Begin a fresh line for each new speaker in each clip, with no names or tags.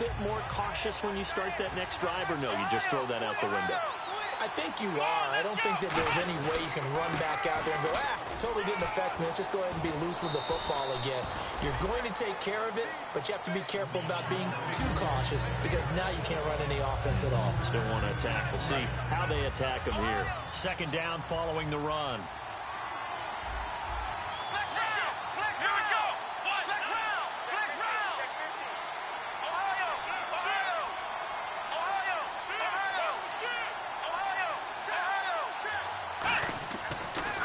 bit more cautious when you start that next drive, or no, you just throw that out the window?
I think you are. I don't think that there's any way you can run back out there and go, totally didn't affect me. Let's just go ahead and be loose with the football again. You're going to take care of it, but you have to be careful about being too cautious because now you can't run any offense at all.
Still want to attack. We'll see how they attack them here. Second down following the run.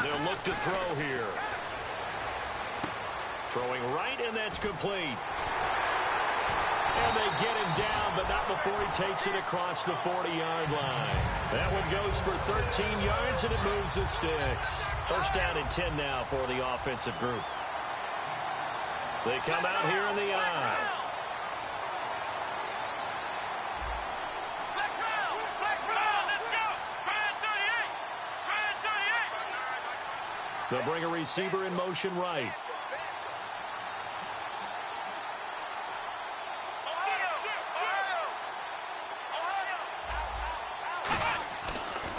They'll look to throw here. Throwing right, and that's complete. And they get him down, but not before he takes it across the 40-yard line. That one goes for 13 yards, and it moves the sticks. First down and 10 now for the offensive group. They come out here in the eye. They'll bring a receiver in motion right.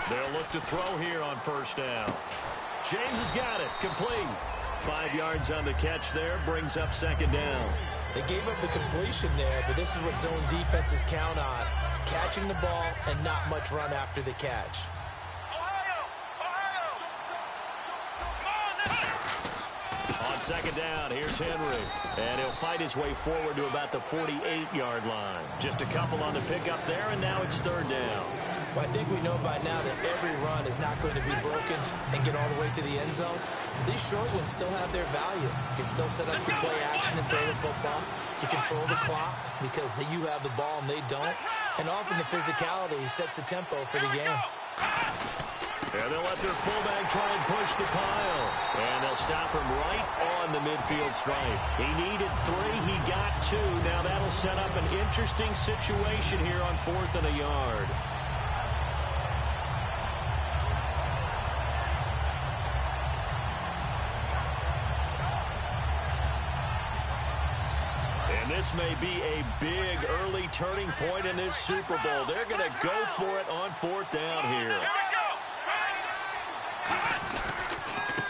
They'll look to throw here on first down. James has got it. Complete. 5 yards on the catch there. Brings up second down.
They gave up the completion there, but this is what zone defenses count on. Catching the ball and not much run after the catch.
On second down, here's Henry. And he'll fight his way forward to about the 48-yard line. Just a couple on the pickup there, and now it's third down.
Well, I think we know by now that every run is not going to be broken and get all the way to the end zone. But these short ones still have their value. You can still set up your play action and throw the football. You control the clock because you have the ball and they don't. And often the physicality sets the tempo for the game.
And they'll let their fullback try and push the pile. And they'll stop him right on the midfield stripe. He needed 3. He got 2. Now that'll set up an interesting situation here on 4th and a yard. And this may be a big early turning point in this Super Bowl. They're going to go for it on 4th down here.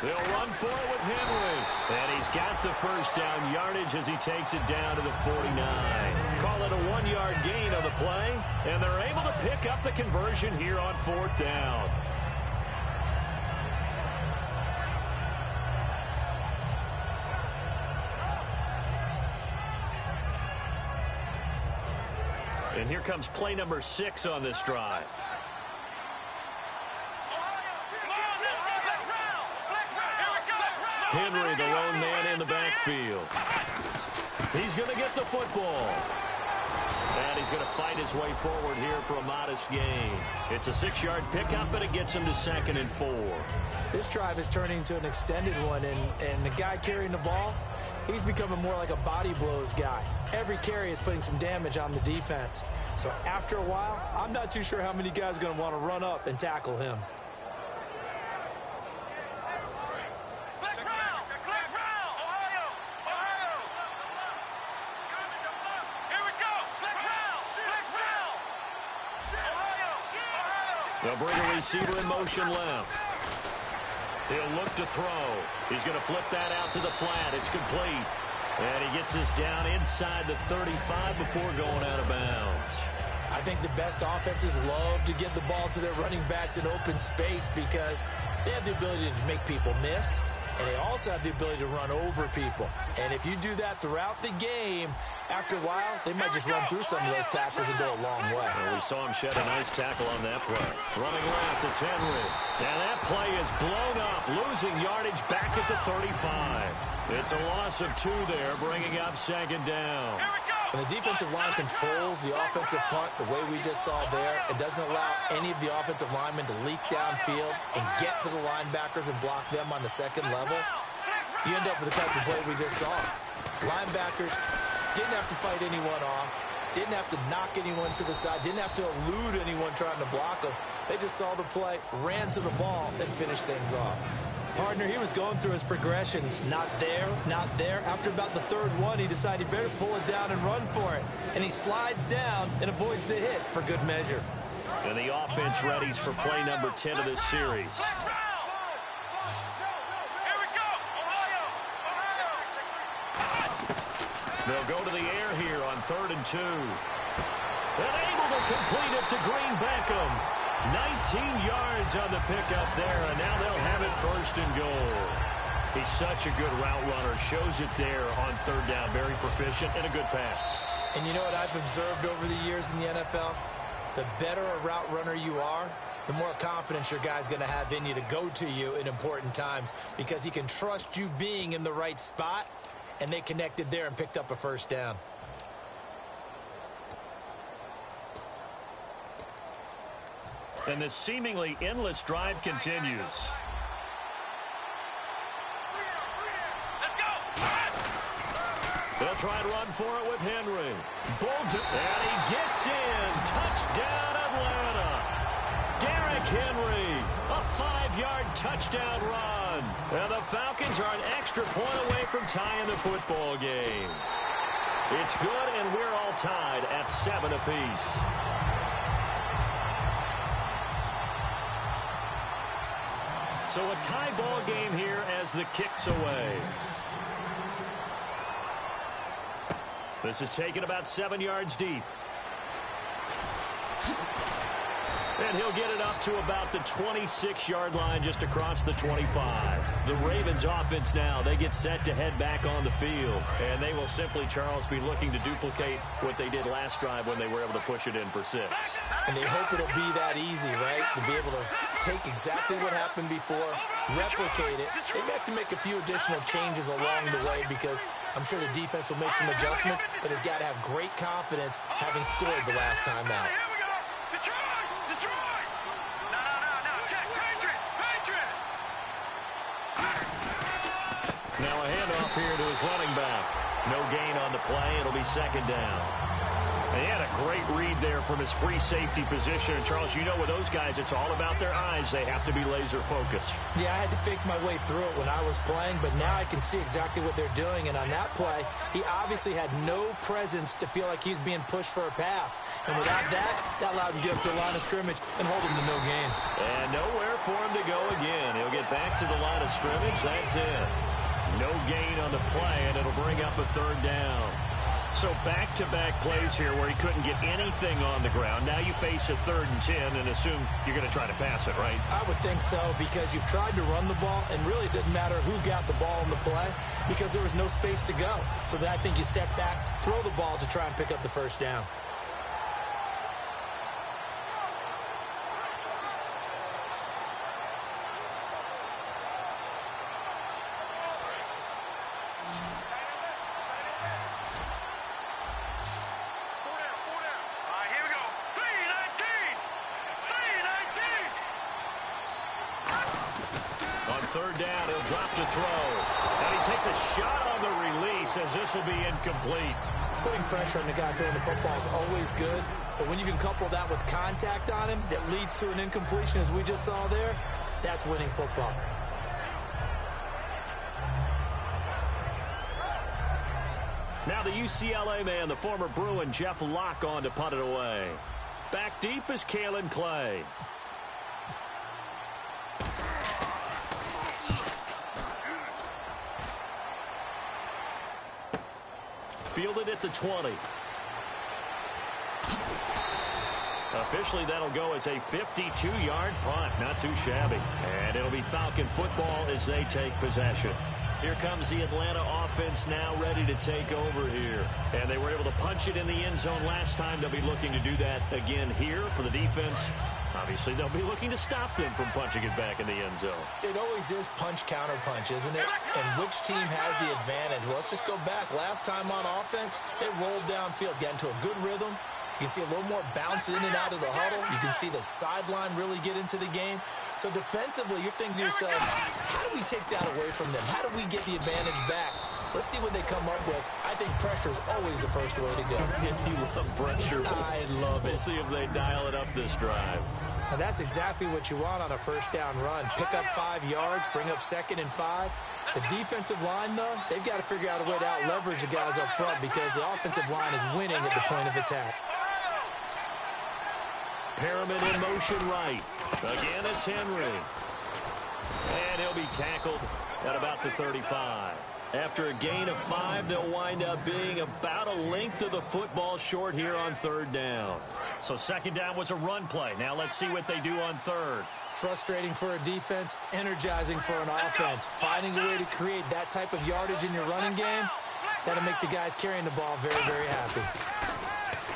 They'll run for it with Henry. And he's got the first down yardage as he takes it down to the 49. Call it a 1-yard gain on the play. And they're able to pick up the conversion here on 4th down. And here comes play number 6 on this drive. Henry, the lone man in the backfield. He's going to get the football. And he's going to fight his way forward here for a modest gain. It's a 6-yard pickup, and it gets him to 2nd and 4.
This drive is turning into an extended one, and the guy carrying the ball, he's becoming more like a body blows guy. Every carry is putting some damage on the defense. So after a while, I'm not too sure how many guys are going to want to run up and tackle him.
They'll bring a receiver in motion left. He'll look to throw. He's going to flip that out to the flat. It's complete. And he gets this down inside the 35 before going out of bounds.
I think the best offenses love to get the ball to their running backs in open space because they have the ability to make people miss, and they also have the ability to run over people. And if you do that throughout the game, after a while, they might just run through some of those tackles and go a long way.
Well, we saw him shed a nice tackle on that play. Running left, it's Henry. And that play is blown up, losing yardage back at the 35. It's a loss of 2 there, bringing up 2nd down.
And the defensive line controls the offensive front the way we just saw there. It doesn't allow any of the offensive linemen to leak downfield and get to the linebackers and block them on the second level. You end up with the type of play we just saw. Linebackers didn't have to fight anyone off, didn't have to knock anyone to the side, didn't have to elude anyone trying to block them. They just saw the play, ran to the ball, and finished things off. Partner, he was going through his progressions. Not there, not there. After about the third one, he decided he better pull it down and run for it. And he slides down and avoids the hit for good measure.
And the offense readies for play number 10 of this series. They'll go to the air here on 3rd and 2. And able to complete it to Green Beckham. 19 yards on the pickup there, and now they'll have it 1st and goal. He's such a good route runner. Shows it there on 3rd down. Very proficient and a good pass.
And you know what I've observed over the years in the NFL? The better a route runner you are, the more confidence your guy's going to have in you to go to you in important times because he can trust you being in the right spot, and they connected there and picked up a 1st down.
And this seemingly endless drive continues. They'll try to run for it with Henry. Bolton, and he gets in. Touchdown, Atlanta. Derrick Henry, a 5-yard touchdown run. And the Falcons are an extra point away from tying the football game. It's good, and we're all tied at 7 apiece. So a tie ball game here as the kick's away. This is taken about 7 yards deep. And he'll get it up to about the 26-yard line just across the 25. The Ravens offense now, they get set to head back on the field. And they will simply, Charles, be looking to duplicate what they did last drive when they were able to push it in for 6.
And they hope it'll be that easy, right? To be able to take exactly what happened before, replicate it. They have to make a few additional changes along the way because I'm sure the defense will make some adjustments, but they've got to have great confidence having scored the last time out.
Now a handoff here to his running back. No gain on the play. It'll be 2nd down. He had a great read there from his free safety position. And Charles, you know with those guys, it's all about their eyes. They have to be laser focused.
Yeah, I had to fake my way through it when I was playing, but now I can see exactly what they're doing. And on that play, he obviously had no presence to feel like he's being pushed for a pass. And without that, that allowed him to get up to the line of scrimmage and hold him to no gain. And
nowhere for him to go again. He'll get back to the line of scrimmage. That's it. No gain on the play, and it'll bring up a 3rd down. So back-to-back plays here where he couldn't get anything on the ground. Now you face a 3rd and 10 and assume you're going to try to pass it, right?
I would think so because you've tried to run the ball, and really it didn't matter who got the ball in the play because there was no space to go. So then I think you step back, throw the ball to try and pick up the 1st down.
Down, he'll drop to throw. And he takes a shot on the release as this will be incomplete.
Putting pressure on the guy throwing the football is always good, but when you can couple that with contact on him that leads to an incompletion as we just saw there, that's winning football.
Now the UCLA man, the former Bruin, Jeff Locke, on to punt it away. Back deep is Kalen Clay. Fielded at the 20. Officially, that'll go as a 52-yard punt. Not too shabby. And it'll be Falcon football as they take possession. Here comes the Atlanta offense now ready to take over here. And they were able to punch it in the end zone last time. They'll be looking to do that again here for the defense. Obviously, they'll be looking to stop them from punching it back in the end zone.
It always is punch-counter-punch, isn't it? And which team has the advantage? Well, let's just go back. Last time on offense, they rolled downfield, got into a good rhythm. You can see a little more bounce in and out of the huddle. You can see the sideline really get into the game. So defensively, you're thinking to yourself, how do we take that away from them? How do we get the advantage back? Let's see what they come up with. I think pressure is always the first way to go.
You love pressure.
I love it.
We'll see if they dial it up this drive.
And that's exactly what you want on a first down run. Pick up 5 yards, bring up 2nd and 5. The defensive line, though, they've got to figure out a way to out-leverage the guys up front because the offensive line is winning at the point of attack.
Perriman in motion right. Again, it's Henry. And he'll be tackled at about the 35. After a gain of 5, they'll wind up being about a length of the football short here on 3rd down. So 2nd down was a run play. Now let's see what they do on 3rd.
Frustrating for a defense, energizing for an offense. Finding a way to create that type of yardage in your running game, that'll make the guys carrying the ball very, very happy.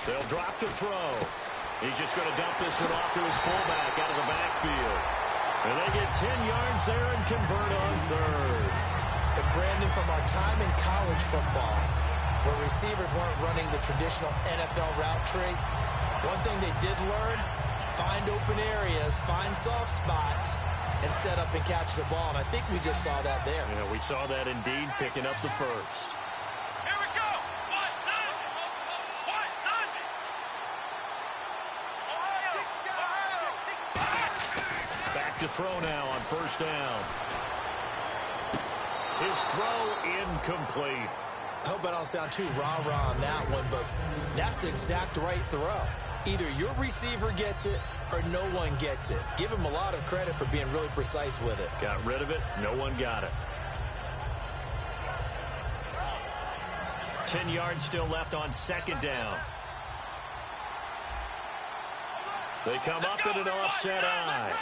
They'll drop to throw. He's just going to dump this one off to his fullback out of the backfield. And they get 10 yards there and convert on 3rd.
And Brandon, from our time in college football, where receivers weren't running the traditional NFL route tree, one thing they did learn, find open areas, find soft spots, and set up and catch the ball. And I think we just saw that there.
Yeah, we saw that indeed, picking up the first.
Here we go.
Back to throw now on 1st down. His throw incomplete.
I hope I don't sound too rah-rah on that one, but that's the exact right throw. Either your receiver gets it or no one gets it. Give him a lot of credit for being really precise with it.
Got rid of it. No one got it. 10 yards still left on 2nd down. They come up in an offset eye.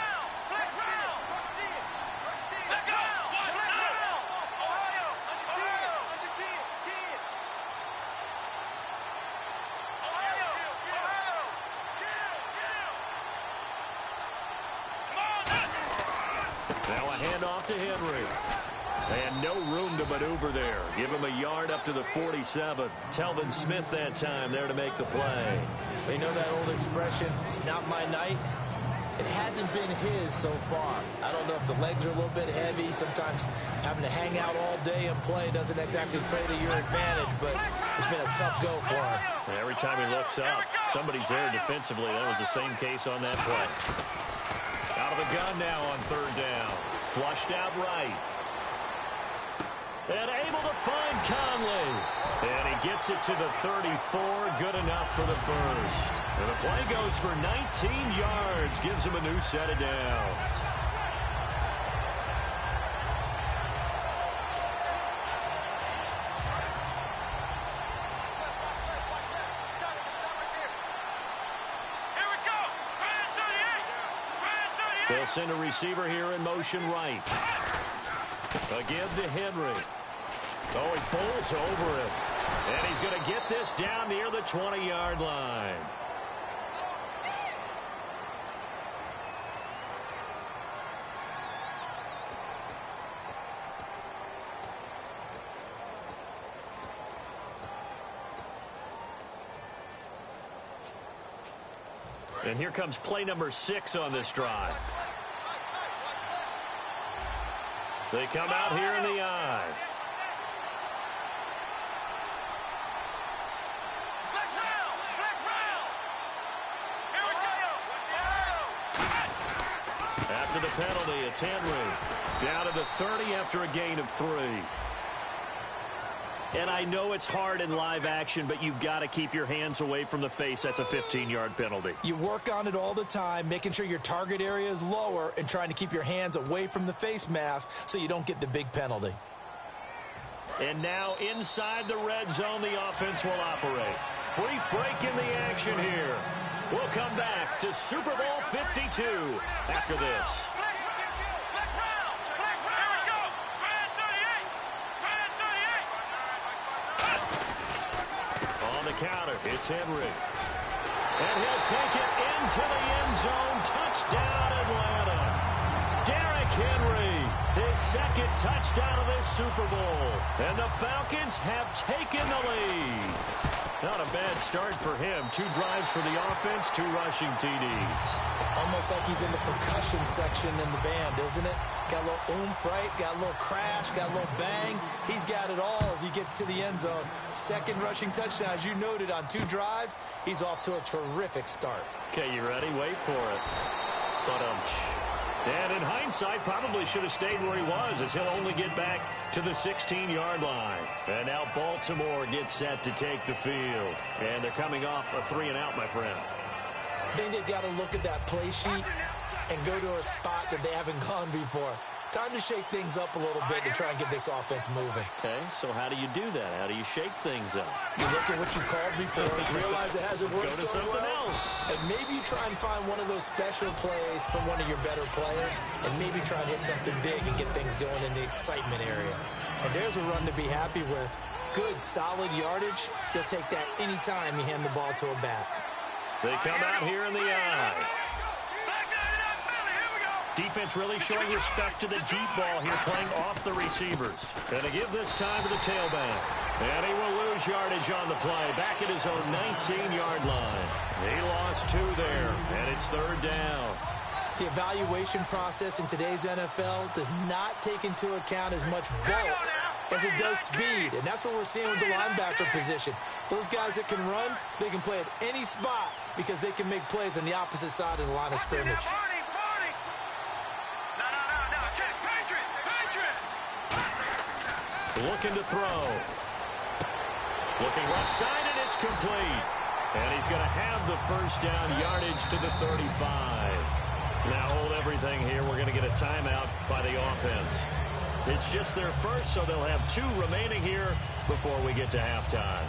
Handoff to Henry. And no room to maneuver there. Give him a yard up to the 47. Telvin Smith that time there to make the play.
You know that old expression, it's not my night? It hasn't been his so far. I don't know if the legs are a little bit heavy. Sometimes having to hang out all day and play doesn't exactly play to your advantage, but it's been a tough go for him.
And every time he looks up, somebody's there defensively. That was the same case on that play. Out of the gun now on 3rd down. Flushed out right. And able to find Conley. And he gets it to the 34. Good enough for the first. And the play goes for 19 yards. Gives him a new set of downs. They'll send a receiver here in motion right. Again to Henry. Oh, he bowls over him. And he's going to get this down near the 20-yard line. And here comes play number 6 on this drive. They come out here in the eye. After the penalty, it's Henry. Down to the 30 after a gain of 3. And I know it's hard in live action, but you've got to keep your hands away from the face. That's a 15-yard penalty.
You work on it all the time, making sure your target area is lower and trying to keep your hands away from the face mask so you don't get the big penalty.
And now inside the red zone, the offense will operate. Brief break in the action here. We'll come back to Super Bowl 52 after this. Counter, it's Henry. And he'll take it into the end zone. Touchdown, Atlanta. Derrick Henry, his 2nd touchdown of this Super Bowl. And the Falcons have taken the lead. Not a bad start for him. 2 drives for the offense, 2 rushing TDs.
Almost like he's in the percussion section in the band, isn't it? Got a little oomph, right? Got a little crash, got a little bang. He's got it all as he gets to the end zone. 2nd rushing touchdown, as you noted, on 2 drives. He's off to a terrific start.
Okay, you ready? Wait for it. And in hindsight, probably should have stayed where he was, as he'll only get back to the 16-yard line. And now Baltimore gets set to take the field. And they're coming off a 3-and-out, my friend.
I think they've got to look at that play sheet and go to a spot that they haven't gone before. Time to shake things up a little bit to try and get this offense moving.
Okay, so how do you do that? How do you shake things up?
You look at what you called before, realize it hasn't worked
Go to
so
something
well,
else.
and maybe you try and find one of those special plays from one of your better players, and maybe try and hit something big and get things going in the excitement area. And there's a run to be happy with. Good, solid yardage. You'll take that anytime you hand the ball to a back.
They come out here in the eye. Defense really showing respect to the deep ball here, playing off the receivers. And to give this time to the tailback. And he will lose yardage on the play, back at his own 19-yard line. He lost 2 there, and it's 3rd down.
The evaluation process in today's NFL does not take into account as much bulk as it does speed, and that's what we're seeing with the linebacker position. Those guys that can run, they can play at any spot because they can make plays on the opposite side of the line of scrimmage.
Looking to throw. Looking left side, and it's complete. And he's going to have the first down, yardage to the 35. Now hold everything here. We're going to get a timeout by the offense. It's just their first, so they'll have 2 remaining here before we get to halftime.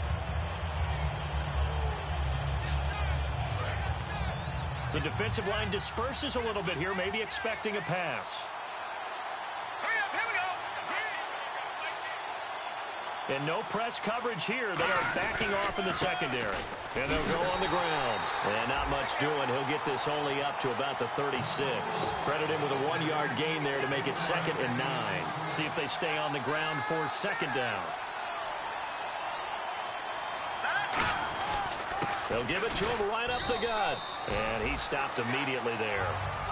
The defensive line disperses a little bit here, maybe expecting a pass. And no press coverage here. They are backing off in the secondary. And they'll go on the ground. And not much doing. He'll get this only up to about the 36. Credit him with a 1-yard gain there to make it 2nd and 9. See if they stay on the ground for 2nd down. They'll give it to him right up the gut. And he stopped immediately there.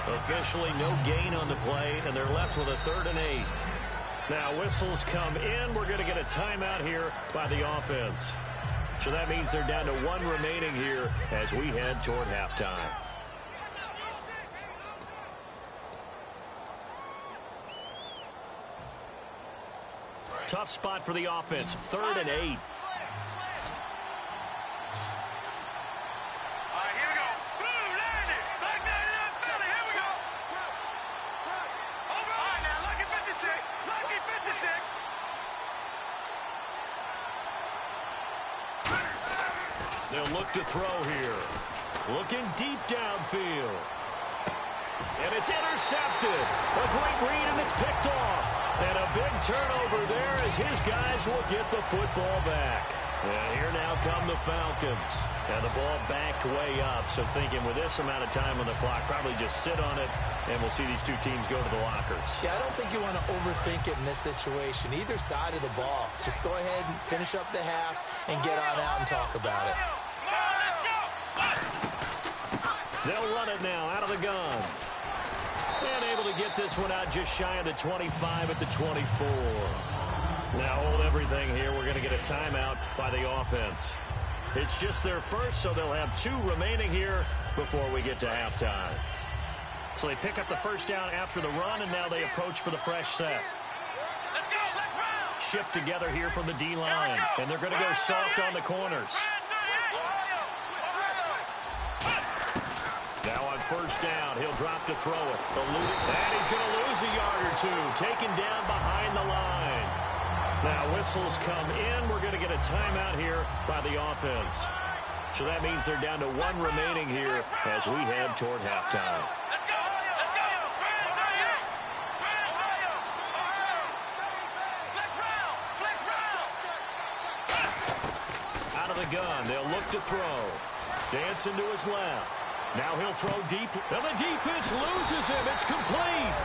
Officially no gain on the play, and they're left with a 3rd and 8. Now whistles come in. We're going to get a timeout here by the offense. So that means they're down to 1 remaining here as we head toward halftime. Tough spot for the offense. 3rd and 8. They'll look to throw here. Looking deep downfield. And it's intercepted. A great read, and it's picked off. And a big turnover there as his guys will get the football back. And here now come the Falcons. And the ball backed way up. So thinking with this amount of time on the clock, probably just sit on it, and we'll see these 2 teams go to the lockers.
Yeah, I don't think you want to overthink it in this situation. Either side of the ball. Just go ahead and finish up the half and get on out and talk about it.
They'll run it now out of the gun. And able to get this one out just shy of the 25 at the 24. Now hold everything here. We're going to get a timeout by the offense. It's just their first, so they'll have 2 remaining here before we get to halftime. So they pick up the first down after the run, and now they approach for the fresh set. Shift together here from the D-line, and they're going to go soft on the corners. Now on first down, he'll drop to throw it. And he's going to lose a yard or 2, taken down behind the line. Now whistles come in. We're going to get a timeout here by the offense. So that means they're down to 1 remaining here as we head toward halftime. Out of the gun, they'll look to throw. Dancing to his left. Now he'll throw deep, and the defense loses him. It's complete.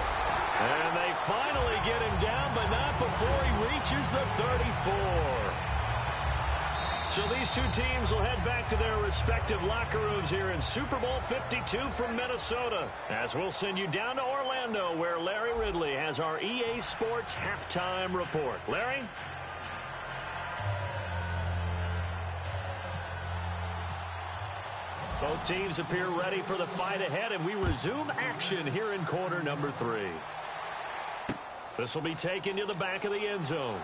And they finally get him down, but not before he reaches the 34. So these 2 teams will head back to their respective locker rooms here in Super Bowl 52 from Minnesota, as we'll send you down to Orlando, where Larry Ridley has our EA Sports halftime report. Larry? Both teams appear ready for the fight ahead, and we resume action here in quarter number 3. This will be taken to the back of the end zone.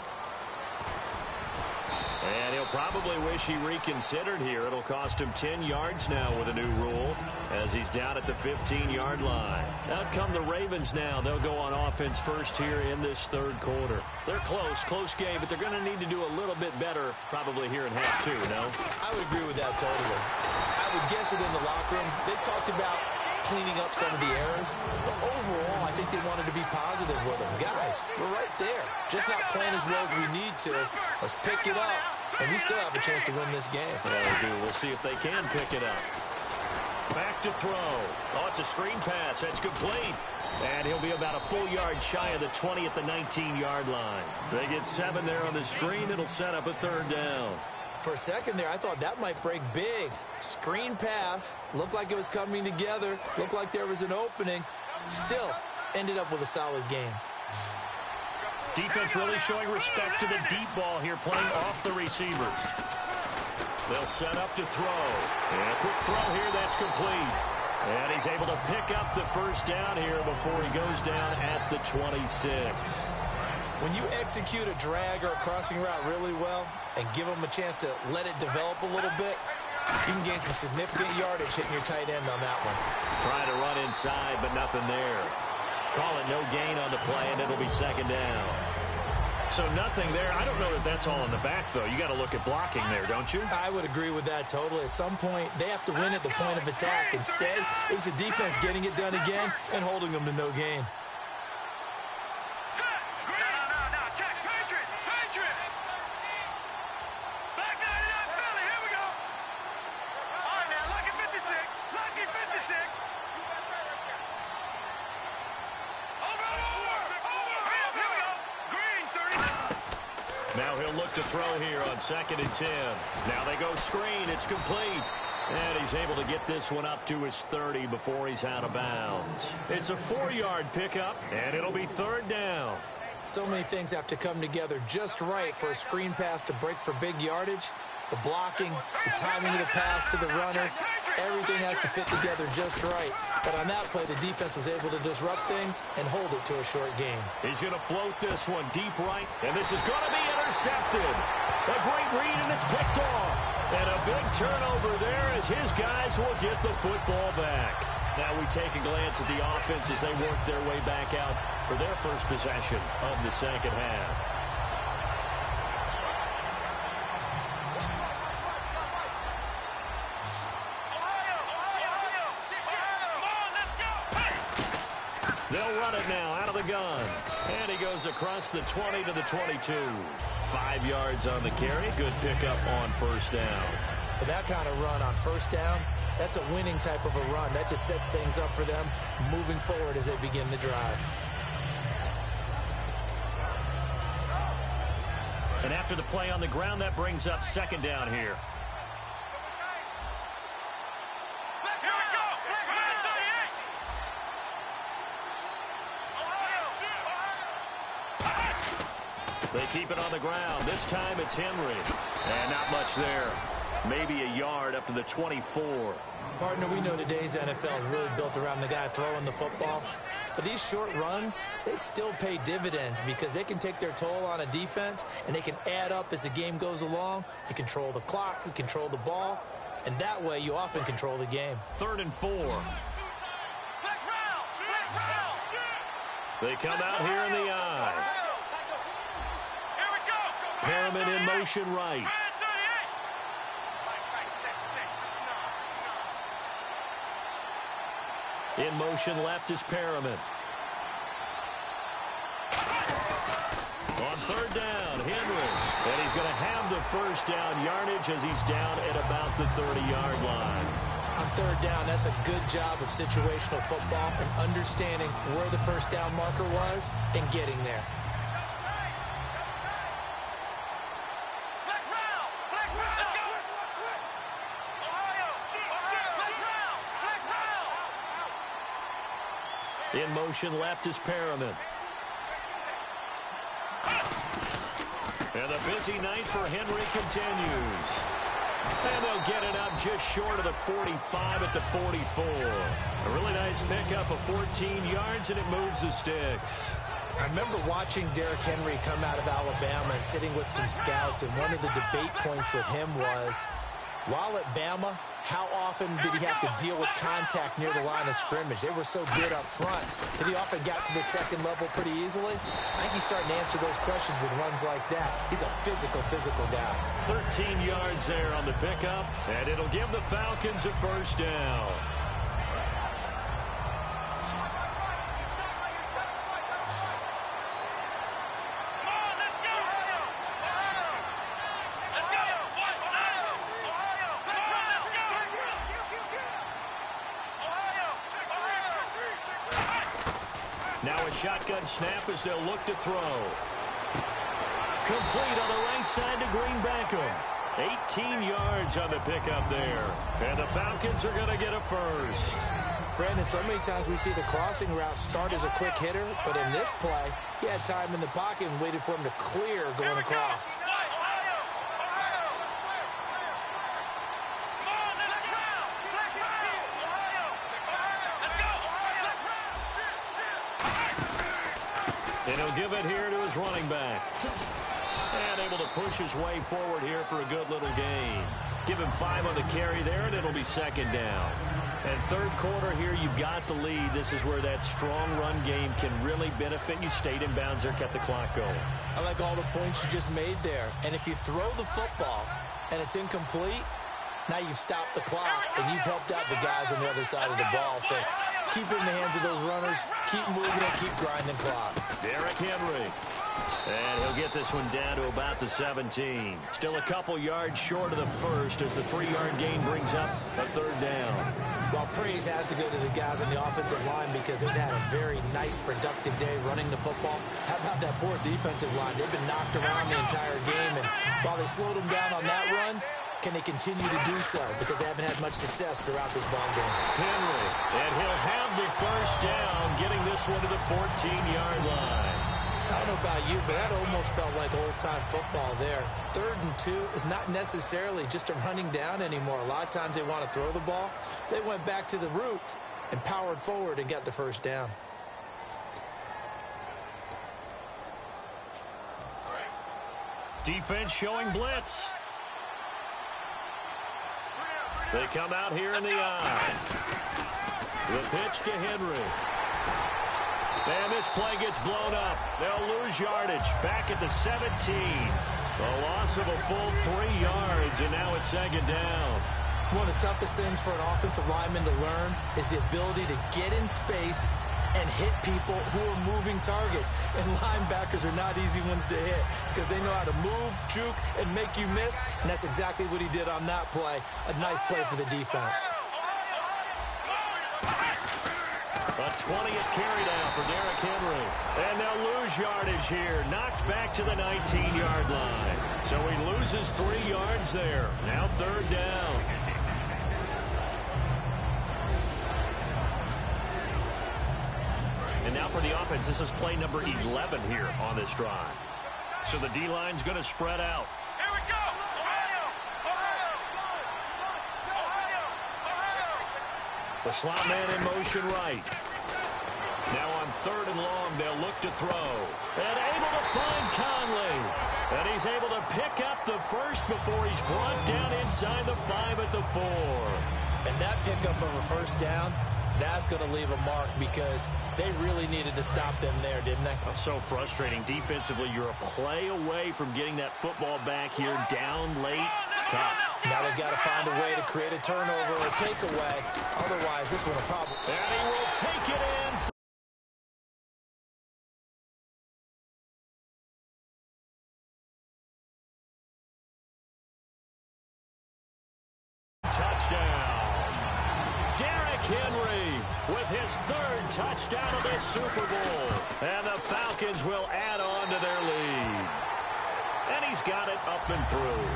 And he'll probably wish he reconsidered here. It'll cost him 10 yards now with a new rule as he's down at the 15-yard line. Out come the Ravens now. They'll go on offense first here in this third quarter. They're close game, but they're going to need to do a little bit better probably here in half 2, no?
I would agree with that totally. I would guess it in the locker room. They talked about cleaning up some of the errors, but overall, I think they wanted to be positive with them. Guys, we're right there. Just not playing as well as we need to. Let's pick it up, and we still have a chance to win this game.
Yeah, we do. We'll see if they can pick it up. Back to throw. Oh, it's a screen pass. That's complete. And he'll be about a full yard shy of the 20 at the 19-yard line. They get 7 there on the screen. It'll set up a third down.
For a second there, I thought that might break big. Screen pass. Looked like it was coming together. Looked like there was an opening. Still, ended up with a solid game.
Defense really showing respect to the deep ball here, playing off the receivers. They'll set up to throw. And a quick throw here, that's complete. And he's able to pick up the first down here before he goes down at the 26.
When you execute a drag or a crossing route really well and give them a chance to let it develop a little bit, you can gain some significant yardage hitting your tight end on that one.
Trying to run inside, but nothing there. Call it no gain on the play, and it'll be second down. So nothing there. I don't know that that's all in the back, though. You got to look at blocking there, don't you?
I would agree with that totally. At some point, they have to win at the point of attack. Instead, it was the defense getting it done again and holding them to no gain.
Now he'll look to throw here on 2nd and 10. Now they go screen. It's complete. And he's able to get this one up to his 30 before he's out of bounds. It's a 4-yard pickup, and it'll be third down.
So many things have to come together just right for a screen pass to break for big yardage. The blocking, the timing of the pass to the runner, everything has to fit together just right. But on that play, the defense was able to disrupt things and hold it to a short gain.
He's going to float this one deep right, and this is going to be intercepted. A great read, and it's picked off. And a big turnover there as his guys will get the football back. Now we take a glance at the offense as they work their way back out for their first possession of the second half. They'll run it now out of the gun. And he goes across the 20 to the 22. 5 yards on the carry. Good pickup on first down.
With that kind of run on first down, that's a winning type of a run. That just sets things up for them moving forward as they begin the drive.
And after the play on the ground, that brings up second down here. They keep it on the ground. This time it's Henry. And not much there. Maybe a yard up to the 24.
Partner, we know today's NFL is really built around the guy throwing the football. But these short runs, they still pay dividends because they can take their toll on a defense and they can add up as the game goes along. You control the clock, you control the ball, and that way you often control the game.
3rd and 4. They come out here in the eye. Perriman in motion right. In motion left is Perriman. On 3rd down, Henry. And he's going to have the first down yardage as he's down at about the 30-yard line.
On 3rd down, that's a good job of situational football and understanding where the first down marker was and getting there.
In motion left is Perriman. And the busy night for Henry continues. And they'll get it up just short of the 45 at the 44. A really nice pickup of 14 yards, and it moves the sticks.
I remember watching Derrick Henry come out of Alabama and sitting with some scouts, and one of the debate points with him was, while at Bama, how often did he have to deal with contact near the line of scrimmage? They were so good up front that he often got to the second level pretty easily. I think he's starting to answer those questions with runs like that. He's a physical guy.
13 yards there on the pickup, and it'll give the Falcons a first down. Now a shotgun snap as they'll look to throw. Complete on the right side to Green Beckham. 18 yards on the pickup there. And the Falcons are going to get a first.
Brandon, so many times we see the crossing route start as a quick hitter, but in this play, he had time in the pocket and waited for him to clear going across.
And he'll give it here to his running back. And able to push his way forward here for a good little gain. Give him 5 on the carry there, and it'll be second down. And third quarter here, you've got the lead. This is where that strong run game can really benefit you. Stayed in bounds there, kept the clock going.
I like all the points you just made there. And if you throw the football and it's incomplete, now you've stopped the clock and you've helped out the guys on the other side of the ball. So keep it in the hands of those runners. Keep moving it. Keep grinding clock.
Derrick Henry. And he'll get this one down to about the 17. Still a couple yards short of the first as the 3-yard gain brings up a third down.
Well, praise has to go to the guys on the offensive line because they've had a very nice, productive day running the football. How about that poor defensive line? They've been knocked around the entire game, and while they slowed them down on that run, can they continue to do so? Because they haven't had much success throughout this ball game.
Henry, and he'll have the first down, getting this one to the 14-yard line.
I don't know about you, but that almost felt like old-time football there. 3rd and 2 is not necessarily just a running down anymore. A lot of times they want to throw the ball. They went back to the roots and powered forward and got the first down.
Defense showing blitz. They come out here in the eye. The pitch to Henry. And this play gets blown up. They'll lose yardage back at the 17. A loss of a full 3 yards, and now it's second down.
One of the toughest things for an offensive lineman to learn is the ability to get in space and hit people who are moving targets. And linebackers are not easy ones to hit because they know how to move, juke, and make you miss. And that's exactly what he did on that play. A nice play for the defense.
A 20th carry down for Derrick Henry. And they'll lose yardage here. Knocked back to the 19-yard line. So he loses 3 yards there. Now third down. And now for the offense, this is play number 11 here on this drive. So the D-line's going to spread out.
Here we go!
The slot man in motion right. Now on 3rd and long, they'll look to throw. And able to find Conley. And he's able to pick up the first before he's brought down inside the 5 at the 4.
And that pickup of a first down, that's going to leave a mark because they really needed to stop them there, didn't they?
Oh, so frustrating. Defensively, you're a play away from getting that football back here down late. Tough.
Now they've got to find a way to create a turnover or a takeaway. Otherwise, this one will probably...
And he will take it in. Touchdown. Derrick Henry with his 3rd touchdown of this Super Bowl. And the Falcons will add on to their lead. And he's got it up and through.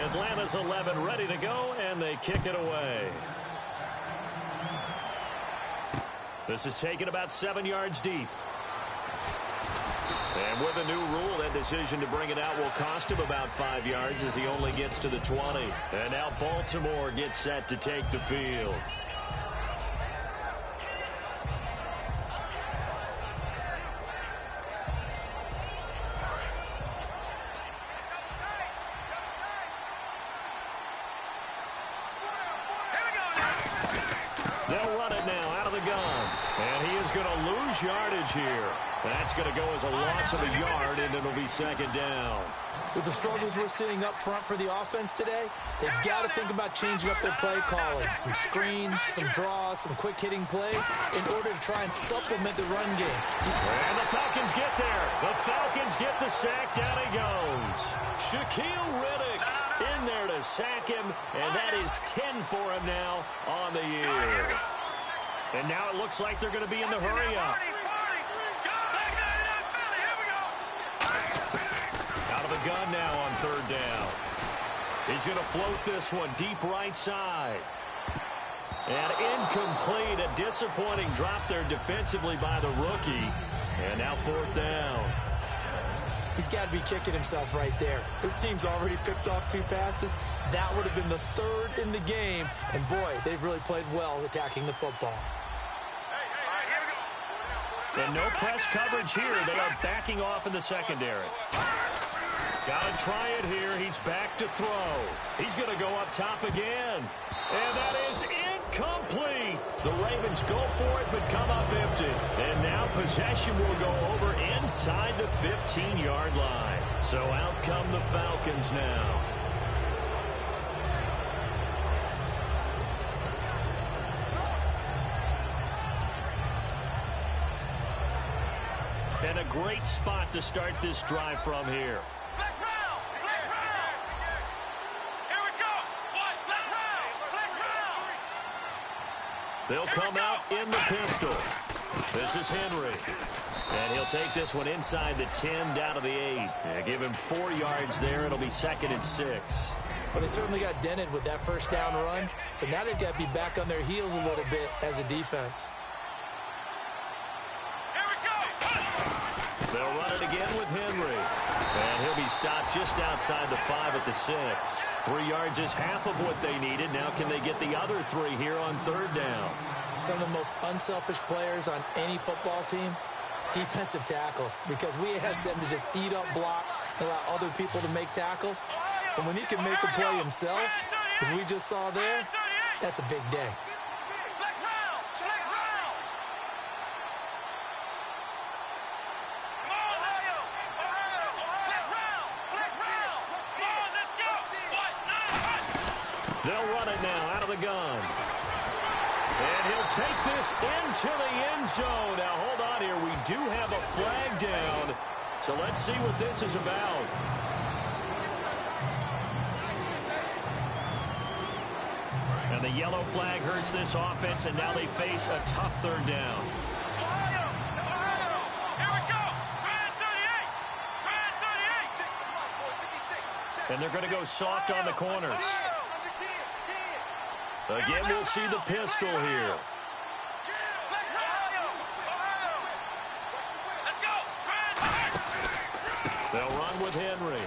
Atlanta's 11 ready to go, and they kick it away. This is taken about 7 yards deep. And with a new rule, that decision to bring it out will cost him about 5 yards as he only gets to the 20. And now Baltimore gets set to take the field. They'll run it now out of the gun. And he is going to lose yardage here. That's going to go as a loss of a yard, and it'll be second down.
With the struggles we're seeing up front for the offense today, they've got to think about changing up their play calling. Some screens, some draws, some quick-hitting plays in order to try and supplement the run game.
And the Falcons get there. The Falcons get the sack. Down he goes. Shaquille Riddick in there to sack him, and that is 10 for him now on the year. And now it looks like they're going to be in the hurry-up. Out of the gun now on third down. He's going to float this one deep right side. And incomplete. A disappointing drop there defensively by the rookie. And now fourth down.
He's got to be kicking himself right there. His team's already picked off 2 passes. That would have been the 3rd in the game. And, boy, they've really played well attacking the football.
And no press coverage here. They are backing off in the secondary. Got to try it here. He's back to throw. He's going to go up top again. And that is incomplete. The Ravens go for it but come up empty. And now possession will go over inside the 15-yard line. So out come the Falcons now. And a great spot to start this drive from here. They'll come out in the pistol. This is Henry. And he'll take this one inside the 10 down to the 8. Yeah, give him 4 yards there. It'll be 2nd and 6.
Well, they certainly got dented with that first down run. So now they've got to be back on their heels a little bit as a defense.
They'll run it again with Henry. And he'll be stopped just outside the 5 at the 6. 3 yards is half of what they needed. Now can they get the other 3 here on third down?
Some of the most unselfish players on any football team, defensive tackles, because we ask them to just eat up blocks and allow other people to make tackles. And when he can make a play himself, as we just saw there, that's a big day.
They'll run it now out of the gun. And he'll take this into the end zone. Now, hold on here. We do have a flag down. So let's see what this is about. And the yellow flag hurts this offense, and now they face a tough third down. And they're going to go soft on the corners. Again, we'll see the pistol here. They'll run with Henry.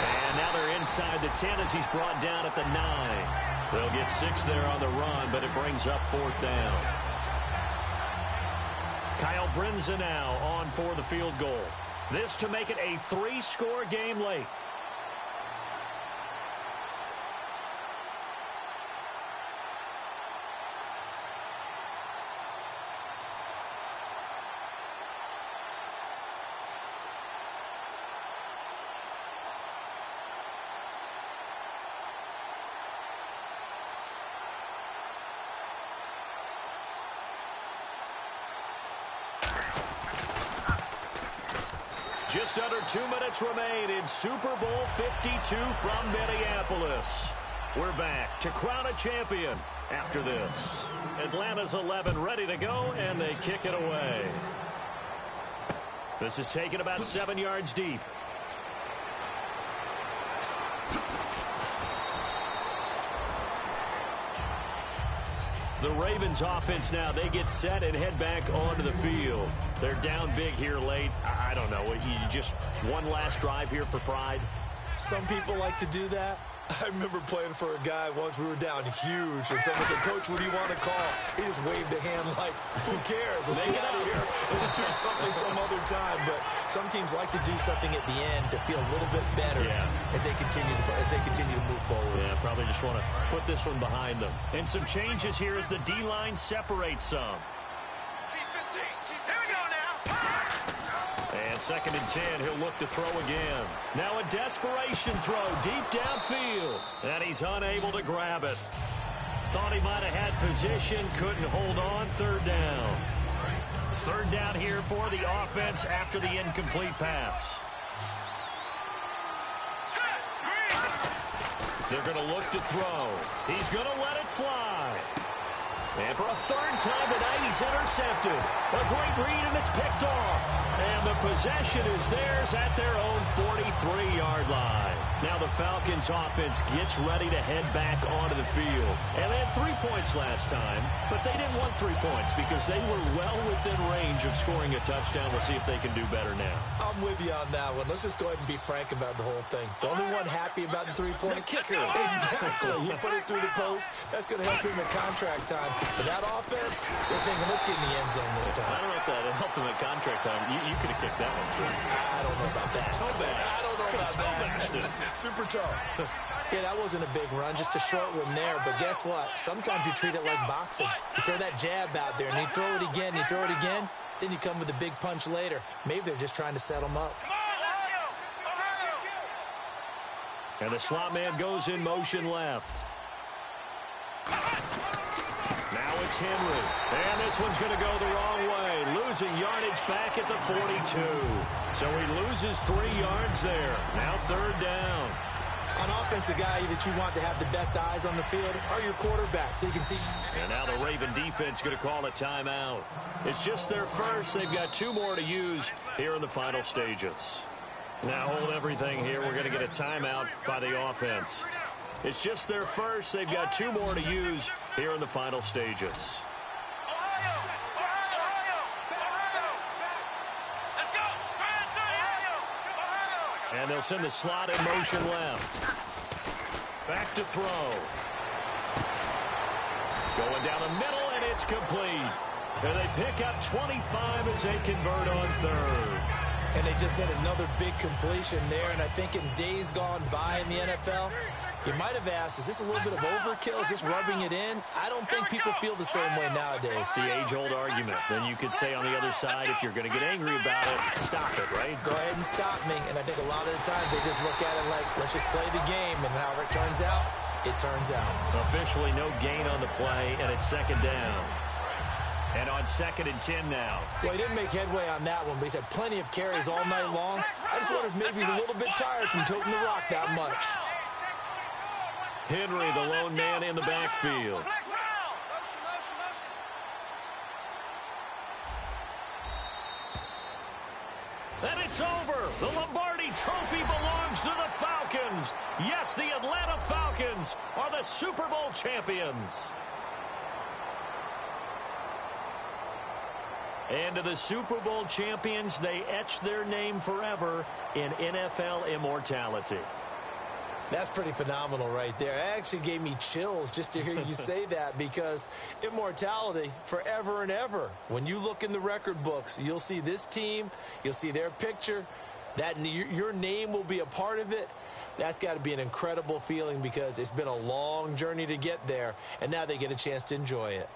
And now they're inside the 10 as he's brought down at the 9. They'll get 6 there on the run, but it brings up fourth down. Kyle Brinza now on for the field goal. This to make it a 3-score game late. Just under 2 minutes remain in Super Bowl 52 from Minneapolis. We're back to crown a champion after this. Atlanta's 11 ready to go, and they kick it away. This is taken about 7 yards deep. The Ravens offense now, they get set and head back onto the field. They're down big here late. I don't know. You just one last drive here for pride?
Some people like to do that. I remember playing for a guy once. We were down huge, and someone said, "Coach, what do you want to call?" He just waved a hand like, "Who cares? Let's get out of here and do something some other time." But some teams like to do something at the end to feel a little bit better as they continue to move forward.
Yeah, probably just want to put this one behind them. And some changes here as the D-line separates some. And 2nd and 10, he'll look to throw again. Now a desperation throw deep downfield. And he's unable to grab it. Thought he might have had position, couldn't hold on. 3rd down. 3rd down here for the offense after the incomplete pass. They're going to look to throw. He's going to let it fly. And for a 3rd time tonight, he's intercepted. A great read, and it's picked off. And the possession is theirs at their own 43-yard line. Now the Falcons offense gets ready to head back onto the field. And they had 3 points last time, but they didn't want 3 points because they were well within range of scoring a touchdown. We'll see if they can do better now.
I'm with you on that one. Let's just go ahead and be frank about the whole thing. The only one happy about the 3-point
kicker.
Exactly. He put it through the post. That's going to help him in contract time. But that offense, they're thinking, let's get in the end zone this time.
I don't know if that helped him at contract time. You could have kicked that one through.
I don't know about that.
I
don't know about that. Super toe. Yeah, that wasn't a big run, just a short one there. But guess what? Sometimes you treat it like boxing. You throw that jab out there, and you throw it again, then you come with a big punch later. Maybe they're just trying to set them up.
And the slot man goes in motion left. Now it's Henry. And this one's going to go the wrong way. Losing yardage back at the 42. So he loses 3 yards there. Now 3rd down.
On offense, the guy that you want to have the best eyes on the field are your quarterback, so you can see.
And now the Raven defense going to call a timeout. It's just their first. They've got 2 more to use here in the final stages. Now hold everything here. We're going to get a timeout by the offense. It's just their first. They've got 2 more to use here in the final stages. And they'll send the slot in motion left. Back to throw. Going down the middle, and it's complete. And they pick up 25 as they convert on 3rd.
And they just had another big completion there. And I think in days gone by in the NFL, you might have asked, is this a little bit of overkill? Is this rubbing it in? I don't think people feel the same way nowadays.
The age-old argument. Then you could say on the other side, if you're going to get angry about it, stop it, right?
Go ahead and stop me. And I think a lot of the times they just look at it like, let's just play the game. And however it turns out, it turns out.
Officially no gain on the play, and it's 2nd down. And on 2nd and 10 now.
Well, he didn't make headway on that one, but he's had plenty of carries all night long. I just wonder if maybe he's a little bit tired from toting the rock that much.
Henry, the lone man in the backfield. And it's over. The Lombardi Trophy belongs to the Falcons. Yes, the Atlanta Falcons are the Super Bowl champions. And to the Super Bowl champions, they etch their name forever in NFL immortality.
That's pretty phenomenal right there. It actually gave me chills just to hear you say that, because immortality forever and ever. When you look in the record books, you'll see this team, you'll see their picture, that your name will be a part of it. That's got to be an incredible feeling, because it's been a long journey to get there, and now they get a chance to enjoy it.